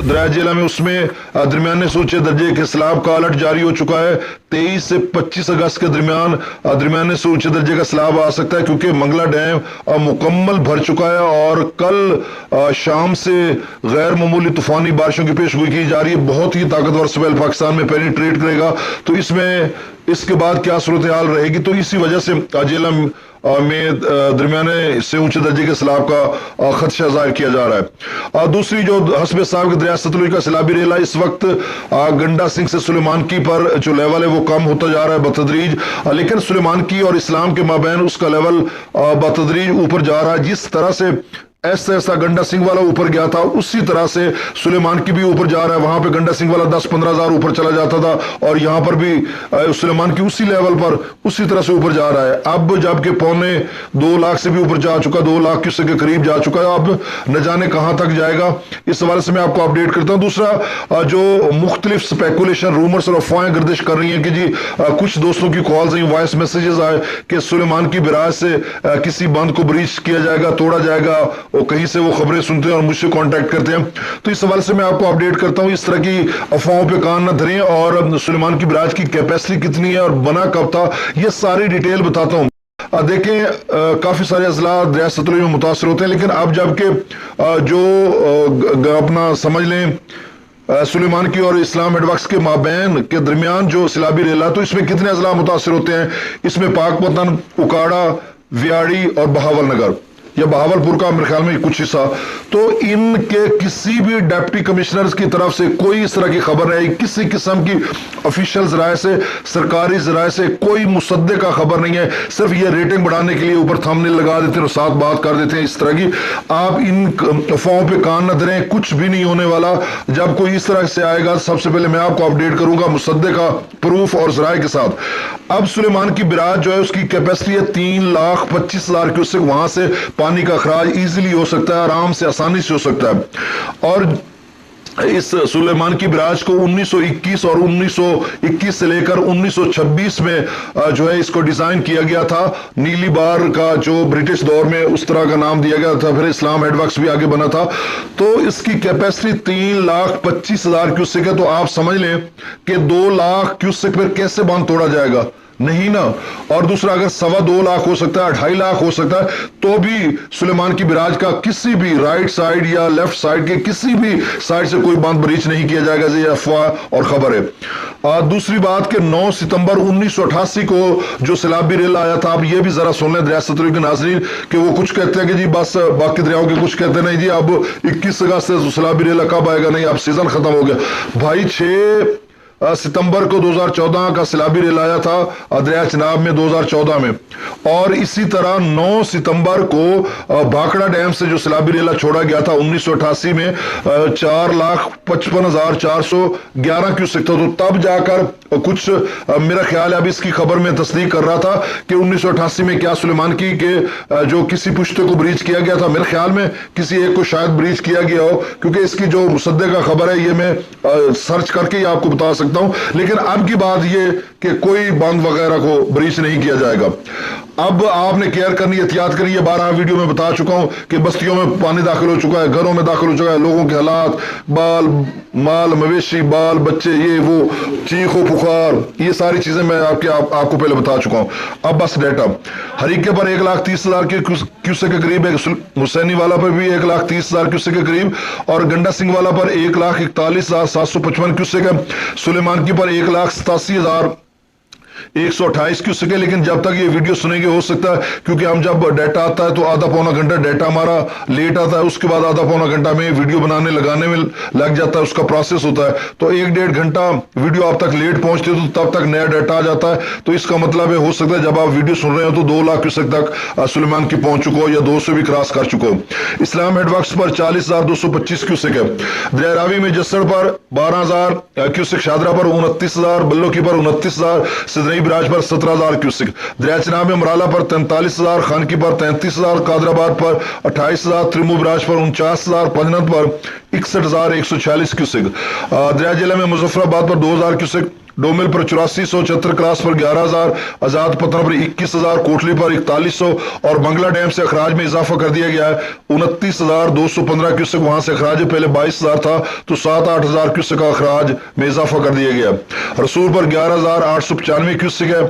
दरिया जिला में उसमें दरमियाने से ऊंचे दर्जे के सैलाब का अलर्ट जारी हो चुका है। 23 से 25 अगस्त के दरमियान दरमियाने से ऊंचे दर्जे का सैलाब आ सकता है, क्योंकि मंगला डैम मुकम्मल भर चुका है और कल शाम से गैर मामूली तूफानी बारिशों की पेशगोई की जा रही है। बहुत ही ताकतवर स्पेल पाकिस्तान में पेनिट्रेट करेगा, तो इसमें इसके बाद क्या सूरत हाल रहेगी। तो इसी वजह से जिला में दरमियाने से ऊंचे दर्जे के सैलाब का खदशा जाहिर किया जा रहा है। दूसरी जो हस्बे साहब के दरिया सतलुज का सैलाबी रेला इस वक्त गंडा सिंह से सुलेमान की पर जो लेवल है वो कम होता जा रहा है बतदरीज, लेकिन सुलेमान की और इस्लाम के माबैन उसका लेवल बतदरीज ऊपर जा रहा है। जिस तरह से ऐसा ऐसा गंडा सिंह वाला ऊपर गया था, उसी तरह से सुलेमान की भी ऊपर जा रहा है। वहां पे गंडा सिंह वाला 10-15 हजार ऊपर चला जाता था और यहां पर भी सुलेमान की उसी लेवल पर उसी तरह से ऊपर जा रहा है। अब जबकि 2.25 लाख से भी ऊपर जा चुका, 2 लाख क्यूसेक के करीब जा चुका है। अब न जाने कहां तक जाएगा, इस हवाले से मैं आपको अपडेट करता हूं। दूसरा, जो मुख्तलिफ स्पेकुलेशन, रूमर्स और अफवाहें गर्दिश कर रही है कि जी कुछ दोस्तों की कॉल्स आई, वॉइस मैसेजेस आए कि सुलेमान की बिराज से किसी बंद को ब्रीच किया जाएगा, तोड़ा जाएगा, और कहीं से वो खबरें सुनते हैं और मुझसे कांटेक्ट करते हैं। तो इस हवाले से मैं आपको अपडेट करता हूं। इस तरह की अफवाहों पे कान न धरें और सुलेमान की बिराज की कैपेसिटी कितनी है और बना कब था, ये सारी डिटेल बताता हूं। देखें, काफी सारे अजला दरिया सतलुज में मुतासर होते हैं, लेकिन अब जबकि जो अपना समझ लें सुलेमान की और इस्लाम हेडवर्क्स के माबैन के दरमियान जो सैलाबी रेला, तो इसमें कितने अजला मुतासर होते हैं। इसमें पाकपतन, उकाड़ा, वियाड़ी और बहावल नगर या बहावलपुर का मेरे ख्याल में कुछ हिस्सा, तो इनके किसी भी डिप्टी कमिश्नर्स की तरफ से कोई इस तरह की खबर नहीं, किसी किस्म की ऑफिशियल जराये से, सरकारी जराये से कोई मुसद्दे का खबर नहीं है। सिर्फ ये रेटिंग बढ़ाने के लिए ऊपर थंबनेल लगा देते हैं और साथ बात कर देते हैं इस तरह की। आप इन अफवाहों पे कान न धरें, कुछ भी नहीं होने वाला। जब कोई इस तरह से आएगा, सबसे पहले मैं आपको अपडेट करूंगा मुसद्दे का प्रूफ और जराये के साथ। अब सुलेमान की बिराज जो है उसकी कैपेसिटी है 3,25,000 क्यूसेक, वहां से पानी का अखराज इजीली हो सकता है, आराम से, आसानी से हो सकता है। और इस सुलेमान की बिराज को 1921 और 1921 से लेकर 1926 में जो है इसको डिजाइन किया गया था। नीली बार का जो ब्रिटिश दौर में उस तरह का नाम दिया गया था, फिर इस्लाम हेडवर्क्स भी आगे बना था। तो इसकी कैपेसिटी 3,25,000 क्यूसेक है। तो आप समझ लें कि 2 लाख क्यूसेक पर कैसे बांध तोड़ा जाएगा, नहीं ना। और दूसरा, अगर 2.25 लाख हो सकता है, 2.5 लाख हो सकता है, तो भी सुलेमान की बिराज का किसी भी राइट साइड या लेफ्ट साइड के किसी भी साइड से कोई बांध ब्रीच नहीं किया जाएगा। ये अफवाह और खबर है। दूसरी बात कि 9 सितंबर 1988 को जो सैलाबी रेला आया था, आप ये भी जरा सुन लें दरिया सतलुज के नाज़रीन, कि वो कुछ कहते हैं कि जी बस बाकी दरियाओं के, कुछ कहते हैं नहीं जी अब 21 अगस्त से सैलाबी रेला कब आएगा, नहीं अब सीजन खत्म हो गया। भाई 6 सितंबर को 2014 का सैलाबी रेला आया था दरिया चिनाब में 2014 में, और इसी तरह 9 सितंबर को भाखड़ा डैम से जो सैलाबी रेला छोड़ा गया था 1988 में 4,55,411 क्यूसेक था। तो तब जाकर कुछ मेरा ख्याल है, अब इसकी खबर में तस्दीक कर रहा था कि 1988 में क्या सुलेमान की के जो किसी पुश्ते को ब्रीच किया गया था, मेरे ख्याल में किसी एक को शायद ब्रीच किया गया हो, क्योंकि इसकी जो मुसद्दे का खबर है ये मैं सर्च करके ही आपको बता सकता हूं। लेकिन अब की बात ये कि कोई बांध वगैरह को ब्रीच नहीं किया जाएगा। अब आपने केयर करनी, एहतियात करनी है। 12 वीडियो में बता चुका हूं कि बस्तियों में पानी दाखिल हो चुका है, घरों में दाखिल हो चुका है, लोगों के हालात, बाल माल मवेशी, बाल बच्चे, ये वो, चीखो पुकार, ये सारी चीजें मैं आपको पहले बता चुका हूं। अब बस डेटा, हरीके पर 1,30,000 के क्यूसेक के करीब है, हुसैनी वाला पर भी 1,30,000 क्यूसेक के करीब, और गंडा सिंह वाला पर 1,41,755 क्यूसेक है। सुलेमान की पर 1,87,128 क्यूसेक है। लेकिन जब तक ये वीडियो सुनेंगे, हो सकता है, क्योंकि हम जब डाटा आता है तो आधा पौना घंटा डाटा हमारा लेट आता है, उसके बाद आधा पौना घंटा में वीडियो लगाने में लग जाता है, उसका प्रोसेस होता है। तो 1-1.5 घंटा वीडियो आप तक लेट पहुंचते हो तो तब तक नया डाटा आ जाता है। तो इसका मतलब है, हो सकता है जब आप वीडियो सुन रहे हो तो 2 लाख क्यूसेक तक सुलेमान की पहुंच चुको या 2 से भी क्रॉस कर चुको। इस्लाम हेडवर्क्स पर 40,225 क्यूसेक है। दरिया रावी में जसड़ पर 12,000 क्यूसेक, शादरा पर 29,000, बल्लो की पर 29,000, सिदनई बिराज पर 17,000 क्यूसेक। दरिया चिनाब में मराला पर 43,000, खानकी पर 33,000, कादराबाद पर 28,000, त्रिमू बिराज पर 49,000, पंजनत पर 61,146 क्यूसेक। दरिया जिला में मुजफ्फराबाद पर 2,000 क्यूसेक, डोमिल पर 8476, क्लास पर 11,000, आजाद पतना पर 21,000, कोटली पर 4100 और बंगला डैम से अखराज में इजाफा कर दिया गया है। 29,215 क्यूसेक वहां से अखराज है, पहले 22,000 था तो 7-8,000 क्यूसेक का अखराज में इजाफा कर दिया गया। रसूल पर 11,895 क्यूसेक है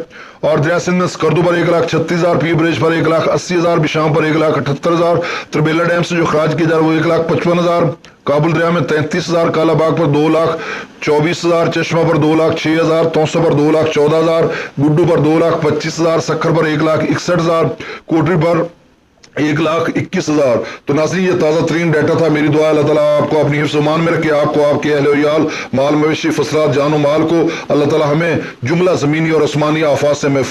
और दरिया सिंध स्कर्दू पर 1,36,000, पी ब्रिज पर 1,80,000, बिशाम पर 1,78,000, त्रिबेला डैम से जो अखराज किया जा रहा है वो 1,55,000, काबुल दरिया में 33,000, कालाबाग पर 2,24,000, चश्मा पर 2,06,000, तौसा पर 2,14,000, गुड्डू पर 2,25,000, सक्खर पर 1,61,000, कोटरी पर 1,21,000। तो नाज़रीन ये ताज़ा तरीन डाटा था। मेरी दुआ अल्लाह ताला आपको अपनी हिफ्ज़ मान में रखे, आपको, आपके अहले याल, माल मवेशी फसलात जानो माल को अल्लाह ताला हमें जुमला ज़मीनी और आसमानी आफात से महफूज